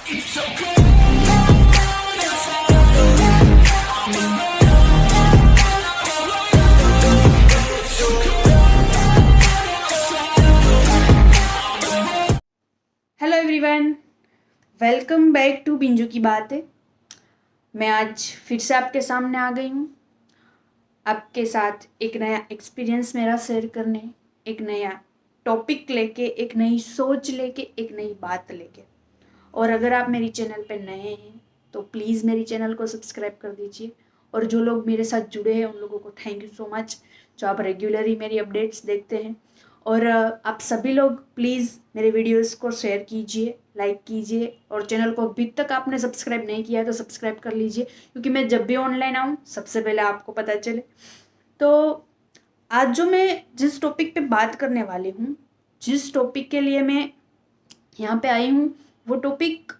Hello everyone, welcome back to Binju की बातें। मैं आज फिर से आपके सामने आ गई हूँ, आपके साथ एक नया एक्सपीरियंस मेरा शेयर करने, एक नया टॉपिक लेके, एक नई सोच लेके, एक नई बात लेके। और अगर आप मेरी चैनल पे नए हैं तो प्लीज़ मेरी चैनल को सब्सक्राइब कर दीजिए। और जो लोग मेरे साथ जुड़े हैं उन लोगों को थैंक यू सो मच, जो आप रेगुलरली मेरी अपडेट्स देखते हैं। और आप सभी लोग प्लीज़ मेरे वीडियोस को शेयर कीजिए, लाइक कीजिए, और चैनल को अभी तक आपने सब्सक्राइब नहीं किया है तो सब्सक्राइब कर लीजिए, क्योंकि मैं जब भी ऑनलाइन आऊँ सबसे पहले आपको पता चले। तो आज जो मैं जिस टॉपिक पे बात करने वाली हूँ, जिस टॉपिक के लिए मैं यहाँ पे आई हूँ, वो टॉपिक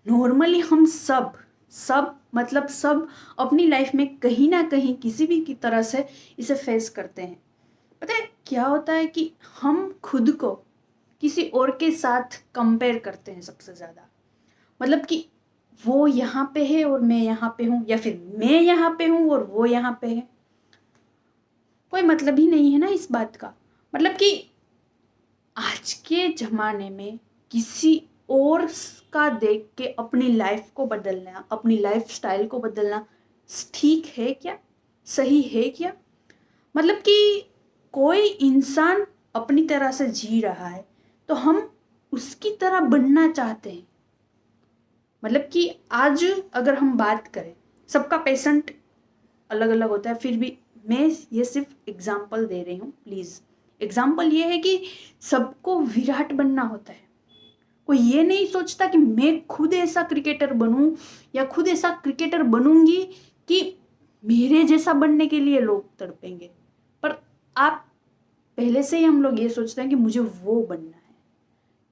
नॉर्मली हम सब सब मतलब सब अपनी लाइफ में कहीं ना कहीं किसी भी की तरह से इसे फेस करते हैं। पता है क्या होता है कि हम खुद को किसी और के साथ कंपेयर करते हैं सबसे ज़्यादा। मतलब कि वो यहाँ पे है और मैं यहाँ पे हूँ, या फिर मैं यहाँ पे हूँ और वो यहाँ पे है। कोई मतलब ही नहीं है ना इस बात का। मतलब कि आज के ज़माने में किसी और का देख के अपनी लाइफ को बदलना, अपनी लाइफ स्टाइल को बदलना ठीक है क्या, सही है क्या? मतलब कि कोई इंसान अपनी तरह से जी रहा है तो हम उसकी तरह बनना चाहते हैं। मतलब कि आज अगर हम बात करें, सबका पेशेंट अलग अलग होता है, फिर भी मैं ये सिर्फ एग्जाम्पल दे रही हूँ। प्लीज़ एग्जाम्पल ये है कि सबको विराट बनना होता है। कोई ये नहीं सोचता कि मैं खुद ऐसा क्रिकेटर बनूं या खुद ऐसा क्रिकेटर बनूंगी कि मेरे जैसा बनने के लिए लोग तड़पेंगे। पर आप पहले से ही हम लोग ये सोचते हैं कि मुझे वो बनना है।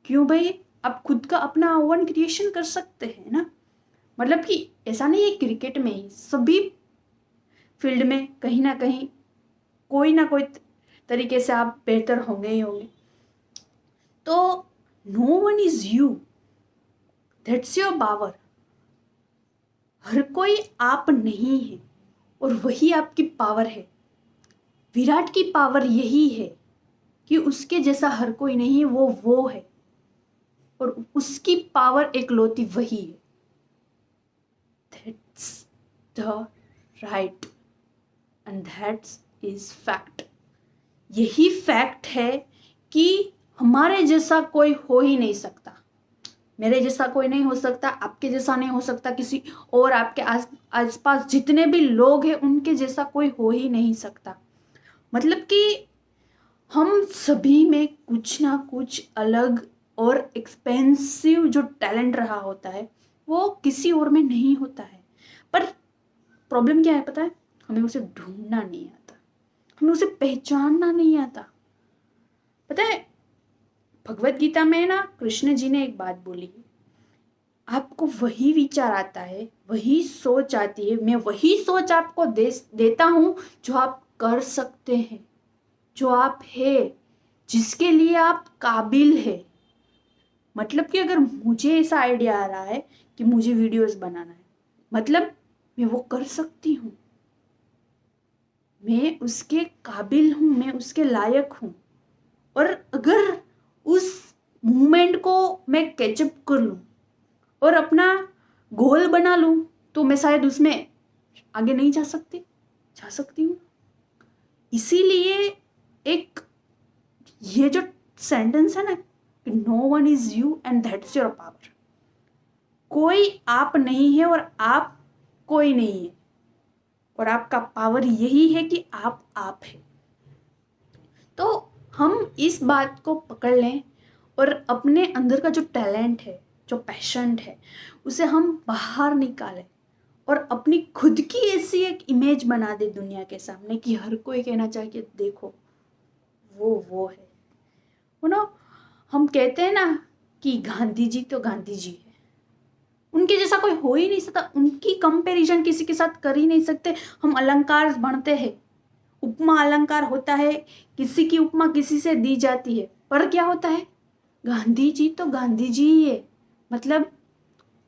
क्यों भाई, आप खुद का अपना ओवन क्रिएशन कर सकते हैं ना। मतलब कि ऐसा नहीं है क्रिकेट में ही, सभी फील्ड में कहीं ना कोई तरीके से आप बेहतर होंगे ही होंगे। तो no one is you, that's your power. हर कोई आप नहीं है और वही आपकी पावर है। विराट की पावर यही है कि उसके जैसा हर कोई नहीं है, वो है, और उसकी पावर एकलौती वही है। That's the right and that's is fact. यही फैक्ट है कि हमारे जैसा कोई हो ही नहीं सकता। मेरे जैसा कोई नहीं हो सकता, आपके जैसा नहीं हो सकता, किसी और आपके आसपास जितने भी लोग हैं उनके जैसा कोई हो ही नहीं सकता। मतलब कि हम सभी में कुछ ना कुछ अलग और एक्सपेंसिव जो टैलेंट रहा होता है वो किसी और में नहीं होता है। पर प्रॉब्लम क्या है पता है? हमें उसे ढूंढना नहीं आता, हमें उसे पहचानना नहीं आता। पता है, भगवत गीता में ना कृष्ण जी ने एक बात बोली, आपको वही विचार आता है, वही सोच आती है, मैं वही सोच आपको देता हूं जो आप कर सकते हैं, जो आप है, जिसके लिए आप काबिल है। मतलब कि अगर मुझे ऐसा आइडिया आ रहा है कि मुझे वीडियोस बनाना है, मतलब मैं वो कर सकती हूँ, मैं उसके काबिल हूँ, मैं उसके लायक हूँ। और अगर उस मूवमेंट को मैं कैचअप कर लूँ और अपना गोल बना लूँ तो मैं शायद उसमें आगे नहीं जा सकती हूँ। इसीलिए एक ये जो सेंटेंस है ना, no one is you and that's your power. कोई आप नहीं है और आप कोई नहीं है, और आपका पावर यही है कि आप है। तो हम इस बात को पकड़ लें और अपने अंदर का जो टैलेंट है, जो पैशन है, उसे हम बाहर निकालें और अपनी खुद की ऐसी एक इमेज बना दे दुनिया के सामने कि हर कोई कहना चाहिए कि देखो वो है। हम कहते हैं ना कि गांधी जी तो गांधी जी है, उनके जैसा कोई हो ही नहीं सकता, उनकी कंपैरिजन किसी के साथ कर ही नहीं सकते। हम अलंकार बनते हैं, उपमा अलंकार होता है, किसी की उपमा किसी से दी जाती है, पर क्या होता है? गांधी जी तो गांधी जी ही है। मतलब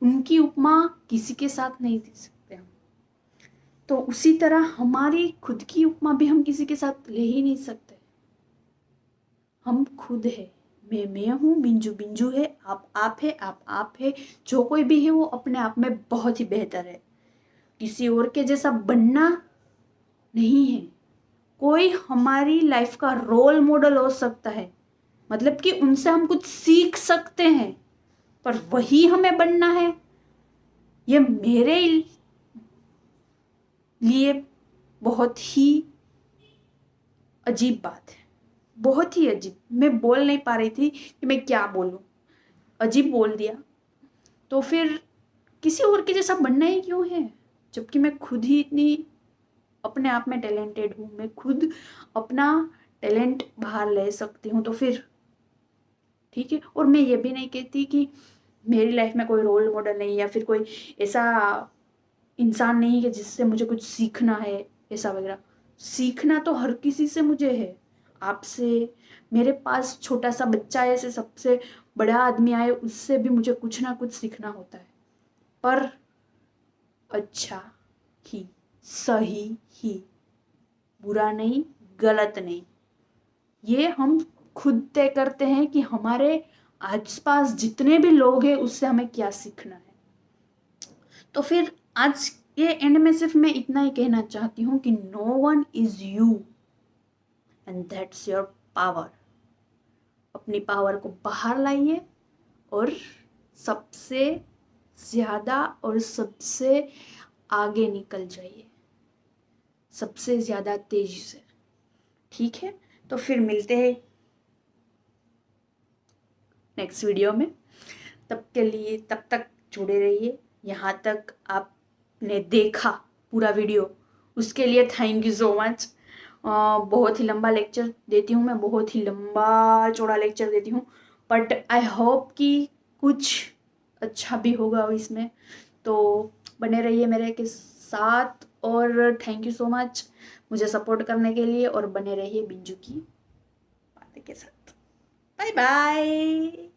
उनकी उपमा किसी के साथ नहीं दे सकते हम। तो उसी तरह हमारी खुद की उपमा भी हम किसी के साथ ले ही नहीं सकते। हम खुद है, मैं हूँ, बिंजू बिंजू है, आप है, आप है। जो कोई भी है वो अपने आप में बहुत ही बेहतर है। किसी और के जैसा बनना नहीं है। कोई हमारी लाइफ का रोल मॉडल हो सकता है, मतलब कि उनसे हम कुछ सीख सकते हैं, पर वही हमें बनना है, ये मेरे लिए बहुत ही अजीब बात है। बहुत ही अजीब। मैं बोल नहीं पा रही थी कि मैं क्या बोलूं, अजीब बोल दिया। तो फिर किसी और के जैसा बनना ही क्यों है, जबकि मैं खुद ही इतनी अपने आप में टैलेंटेड हूँ। मैं खुद अपना टैलेंट बाहर ले सकती हूँ। तो फिर ठीक है। और मैं ये भी नहीं कहती कि मेरी लाइफ में कोई रोल मॉडल नहीं, या फिर कोई ऐसा इंसान नहीं है जिससे मुझे कुछ सीखना है, ऐसा वगैरह। सीखना तो हर किसी से मुझे है, आपसे, मेरे पास छोटा सा बच्चा है, ऐसे सबसे बड़ा आदमी आए, उससे भी मुझे कुछ ना कुछ सीखना होता है। पर अच्छा ही, सही ही, बुरा नहीं, गलत नहीं। ये हम खुद तय करते हैं कि हमारे आसपास जितने भी लोग हैं उससे हमें क्या सीखना है। तो फिर आज ये एंड में सिर्फ मैं इतना ही कहना चाहती हूँ कि no one is you and that's your power. अपनी पावर को बाहर लाइए और सबसे ज्यादा और सबसे आगे निकल जाइए, सबसे ज्यादा तेजी से। ठीक है। तो फिर मिलते हैं नेक्स्ट वीडियो में। तब तक जुड़े रहिए। यहाँ तक आपने देखा पूरा वीडियो, उसके लिए थैंक यू सो मच। बहुत ही लंबा लेक्चर देती हूँ मैं, बहुत ही लंबा चौड़ा लेक्चर देती हूँ, बट आई होप कि कुछ अच्छा भी होगा इसमें। तो बने रहिए मेरे के साथ, और थैंक यू सो मच मुझे सपोर्ट करने के लिए, और बने रहिए बिंजू की बातें के साथ। Bye bye.